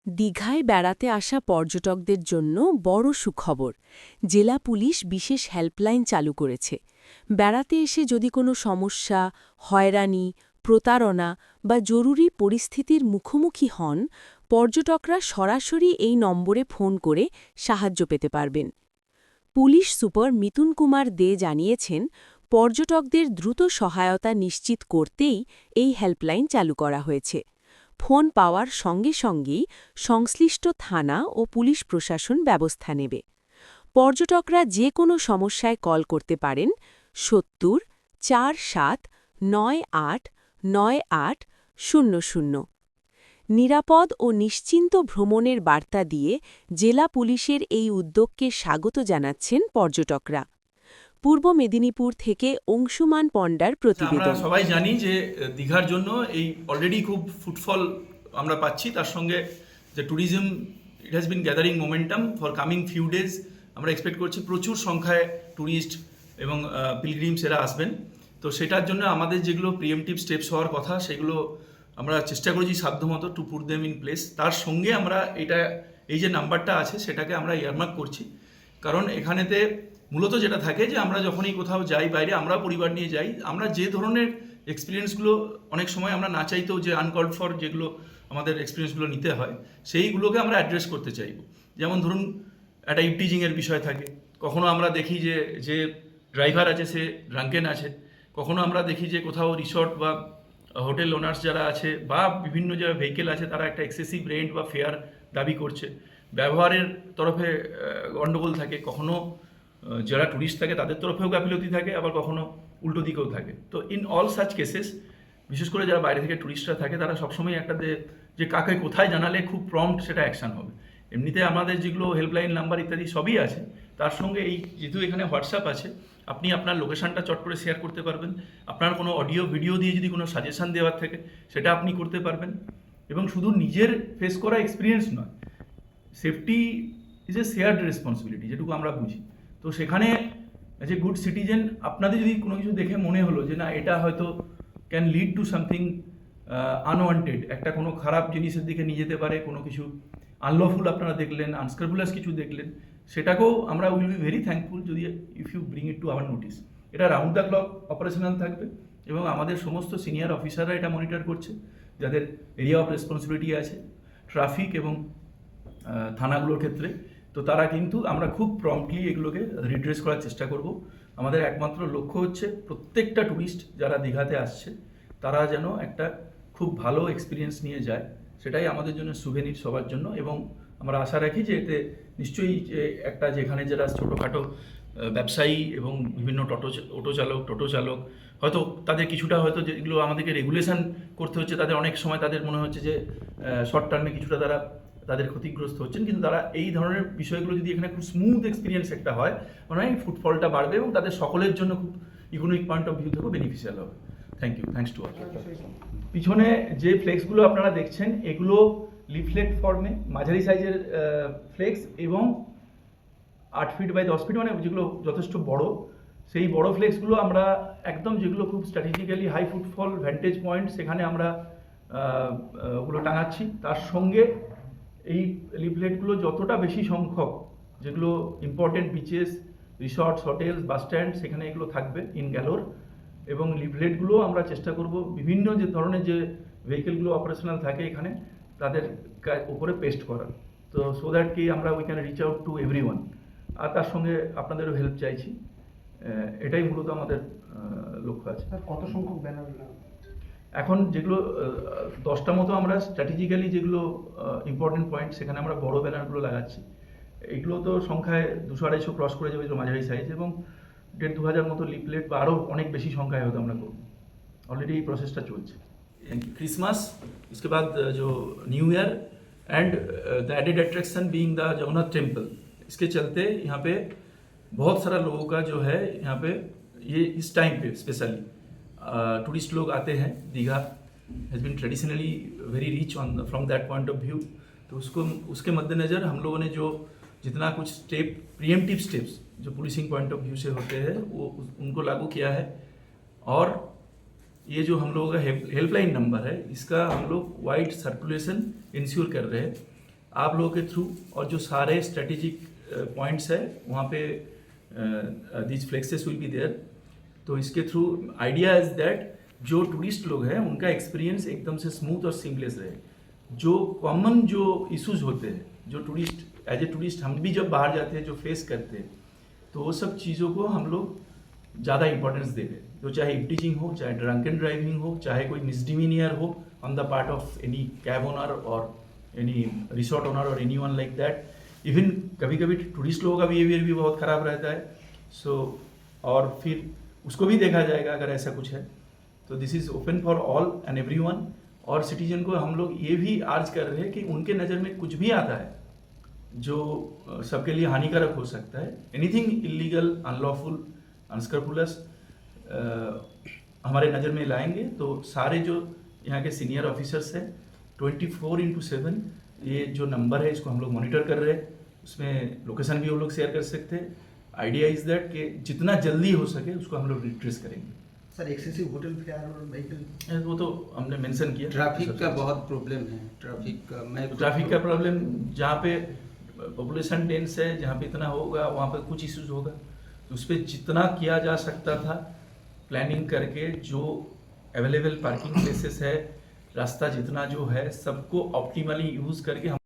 দীঘায় বেড়াতে আসা পর্যটকদের জন্য বড় সুখবর। জেলা পুলিশ বিশেষ হেল্পলাইন চালু করেছে। বেড়াতে এসে যদি কোনো সমস্যা, হয়রানি, প্রতারণা বা জরুরি পরিস্থিতির মুখোমুখি হন, পর্যটকরা সরাসরি এই নম্বরে ফোন করে সাহায্য পেতে পারবেন। পুলিশ সুপার মিতুন কুমার দে জানিয়েছেন, পর্যটকদের দ্রুত সহায়তা নিশ্চিত করতেই এই হেল্পলাইন চালু করা হয়েছে। ফোন পাওয়ার সঙ্গে সঙ্গেই সংশ্লিষ্ট থানা ও পুলিশ প্রশাসন ব্যবস্থা নেবে। পর্যটকরা যে কোনো সমস্যায় কল করতে পারেন ৭০ ৪৭ ৯৮ ৯৮ ০০। নিরাপদ ও নিশ্চিন্ত ভ্রমণের বার্তা দিয়ে জেলা পুলিশের এই উদ্যোগকে স্বাগত জানাচ্ছেন পর্যটকরা। পূর্ব মেদিনীপুর থেকে অংশুমান পণ্ডার আমরা প্রতিবেদন। সবাই জানি যে দীঘার জন্য এই অলরেডি খুব ফুটফল আমরা পাচ্ছি। তার সঙ্গে যে tourism it has been gathering momentum for coming few days. আমরা এক্সপেক্ট করছি প্রচুর সংখ্যায় ট্যুরিস্ট এবং পিলগ্রিমস এরা আসবেন। তো সেটার জন্য আমাদের যেগুলো প্রিএমটিভ স্টেপস হওয়ার কথা সেগুলো আমরা চেষ্টা করেছি সাধ্যমতো to put them in place. তার সঙ্গে আমরা এই যে নাম্বারটা আছে সেটাকে আমরা ইয়ারমার্ক করছি, কারণ এখানেতে মূলত যেটা থাকে যে আমরা যখনই কোথাও যাই বাইরে, আমরা পরিবার নিয়ে যাই, আমরা যে ধরনের এক্সপিরিয়েন্সগুলো অনেক সময় আমরা না চাইতেও যে আনকল্ড ফর যেগুলো আমাদের এক্সপিরিয়েন্সগুলো নিতে হয় সেইগুলোকে আমরা অ্যাড্রেস করতে চাইব। যেমন ধরুন একটা ইপটিজিংয়ের বিষয় থাকে, কখনো আমরা দেখি যে ড্রাইভার আছে সে ড্রাঙ্কেন আছে, কখনো আমরা দেখি যে কোথাও রিসর্ট বা হোটেল ওনার্স যারা আছে বা বিভিন্ন যে ভেহিকেল আছে তারা একটা এক্সেসিভ রেন্ট বা ফেয়ার দাবি করছে, ব্যবহারের তরফে গণ্ডগোল থাকে, কখনো যারা ট্যুরিস্ট থাকে তাদের তরফেও গাফিলতি থাকে, আবার কখনো উল্টো দিকেও থাকে। তো ইন অল সাচ কেসেস, বিশেষ করে যারা বাইরে থেকে ট্যুরিস্টরা থাকে তারা সবসময় একটা যে কাকে কোথায় জানালে খুব প্রম্পট সেটা অ্যাকশান হবে। এমনিতে আমাদের যেগুলো হেল্পলাইন নাম্বার ইত্যাদি সবই আছে, তার সঙ্গে এই যেহেতু এখানে হোয়াটসঅ্যাপ আছে, আপনি আপনার লোকেশানটা চট করে শেয়ার করতে পারবেন। আপনার কোনো অডিও ভিডিও দিয়ে যদি কোনো সাজেশান দেওয়ার থাকে সেটা আপনি করতে পারবেন। এবং শুধু নিজের ফেস করা এক্সপিরিয়েন্স নয়, safety is a shared responsibility, যেটুকু আমরা বুঝি। তো সেখানে অ্যাজ এ গুড সিটিজেন আপনাদের যদি কোনো কিছু দেখে মনে হলো যে না এটা হয়তো can lead to something unwanted, একটা কোনো খারাপ জিনিসের দিকে নিয়ে যেতে পারে, কোনো কিছু আনলফুল আপনারা দেখলেন, আনস্ক্রুপুলাস কিছু দেখলেন, সেটাকেও আমরা উইল বি ভেরি থ্যাঙ্কফুল যদি if you bring it to our notice. এটা রাউন্ড দ্য ক্লক অপারেশনাল থাকবে এবং আমাদের সমস্ত সিনিয়র অফিসাররা এটা মনিটর করছে, যাদের এরিয়া অফ রেসপন্সিবিলিটি আছে ট্রাফিক এবং থানাগুলোর ক্ষেত্রে। তো তারা কিন্তু আমরা খুব প্রম্পটলি এগুলোকে রিড্রেস করার চেষ্টা করব। আমাদের একমাত্র লক্ষ্য হচ্ছে প্রত্যেকটা ট্যুরিস্ট যারা দীঘাতে আসছে তারা যেন একটা খুব ভালো এক্সপিরিয়েন্স নিয়ে যায়, সেটাই আমাদের জন্য সুভেনির সবার জন্য। এবং আমরা আশা রাখি যে এতে নিশ্চয়ই যে একটা যেখানে যারা ছোটোখাটো ব্যবসায়ী এবং বিভিন্ন টোটো চালক হয়তো তাদের কিছুটা হয়তো যেগুলো আমাদেরকে রেগুলেশন করতে হচ্ছে, তাদের অনেক সময় তাদের মনে হচ্ছে যে শর্ট টার্মে কিছুটা তাদের ক্ষতিগ্রস্ত হচ্ছেন, কিন্তু তারা এই ধরনের বিষয়গুলো যদি এখানে খুব স্মুথ এক্সপিরিয়েন্স একটা হয়, মনে হয় ফুটফলটা বাড়বে এবং তাদের সকলের জন্য খুব ইকোনমিক পয়েন্ট অফ ভিউ থেকেও বেনিফিশিয়াল হবে। Thank you, thanks to all. পিছনে যে ফ্লেক্সগুলো আপনারা দেখছেন এগুলো লিফলেট ফর্মে মাঝারি সাইজের ফ্লেক্স এবং 8 ফিট বাই 10 ফিট, মানে যেগুলো যথেষ্ট বড়, সেই বড় ফ্লেক্সগুলো আমরা একদম যেগুলো খুব strategically high footfall vantage point সেখানে আমরা ওগুলো টাঙাচ্ছি। তার সঙ্গে এই লিফলেটগুলো যতটা বেশি সংখ্যক যেগুলো important bitches, resorts, hotels, bus stand সেখানে এগুলো থাকবে ইন গ্যালোর। এবং লিফলেটগুলো আমরা চেষ্টা করব বিভিন্ন যে ধরনের যে ভেহিকেলগুলো অপারেশনাল থাকে এখানে তাদের উপরে পেস্ট করার, তো সো দ্যাট কি আমরা we can reach out to everyone. আর তার সঙ্গে আপনাদেরও হেল্প চাইছি, এটাই মূলত আমাদের লক্ষ্য আছে। কত সংখ্যক ব্যানার এখন যেগুলো 10টা মতো আমরা স্ট্র্যাটেজিক্যালি যেগুলো ইম্পর্টেন্ট পয়েন্ট সেখানে আমরা বড় ব্যানারগুলো লাগাচ্ছি। এইগুলো তো সংখ্যায় 200-250 ক্রস করে যাবে, যেগুলো মাঝারি সাইজ, এবং 1,500-2,000 মতো লিফলেট বা আরও অনেক বেশি সংখ্যায় হয়তো আমরা করব। অলরেডি এই প্রসেসটা চলছে। ক্রিসমাস, उसके बाद जो New Year and the added attraction being the Jagannath temple, इसके चलते यहाँ पे बहुत सारा लोगों का जो है यहाँ पे ये इस टाइम पे स्पेशली टूरिस्ट लोग आते हैं। Digha has been traditionally very rich on from that point of view. तो उसके मद्देनज़र हम लोगों ने जो जितना कुछ प्रीएम्प्टिव स्टेप्स जो पुलिसिंग पॉइंट ऑफ व्यू से होते हैं वो उनको लागू किया है। और ये जो हम लोगों का हेल्पलाइन नंबर है इसका हम लोग वाइड सर्कुलेशन इंश्योर कर रहे हैं, आप लोगों के थ्रू और जो सारे स्ट्रेटेजिक पॉइंट्स है वहाँ पे these flexes will be there. तो इसके थ्रू आइडिया इज दैट जो टूरिस्ट लोग हैं उनका एक्सपीरियंस एकदम से स्मूथ और सीमलेस रहे। जो कॉमन जो इश्यूज होते हैं, जो टूरिस्ट एज ए टूरिस्ट हम भी जब बाहर जाते हैं जो फेस करते हैं, तो वो सब चीज़ों को हम लोग ज़्यादा इंपॉर्टेंस देंगे। तो चाहे इप्टीजिंग हो, चाहे ड्रंकन ड्राइविंग हो, चाहे कोई मिसडिमीनियर हो on the part of any cab owner और एनी रिसोर्ट ओनर और any one like that. Even कभी कभी टूरिस्ट लोगों का बिहेवियर भी बहुत ख़राब रहता है। सो और फिर उसको भी देखा जाएगा अगर ऐसा कुछ है तो। This is open for all and everyone. और सिटीजन को हम लोग ये भी अर्ज कर रहे हैं कि उनके नज़र में कुछ भी आता है जो सबके लिए हानिकारक हो सकता है, एनीथिंग इलीगल, अनलॉफुल, अनस्क्रपुलस, हमारे नज़र में लाएंगे तो सारे जो यहाँ के सीनियर ऑफिसर्स हैं 24/7 ये जो नंबर है इसको हम लोग मॉनिटर कर रहे हैं। उसमें लोकेशन भी वो लोग शेयर कर सकते हैं। आइडिया इज़ दैट कि जितना जल्दी हो सके उसको हम लोग रिट्रेस करेंगे। सर एक्सेसिव होटल फेयर और व्हीकल, वो तो हमने मेंशन किया। ट्रैफिक का बहुत प्रॉब्लम है। ट्रैफिक का प्रॉब्लम जहाँ पे पॉपुलेशन डेंस है, जहाँ पे इतना होगा वहाँ पे कुछ इश्यूज होगा, तो उस पर जितना किया जा सकता था प्लानिंग करके, जो अवेलेबल पार्किंग प्लेसेस है, रास्ता जितना जो है सबको ऑप्टिमली यूज़ करके हम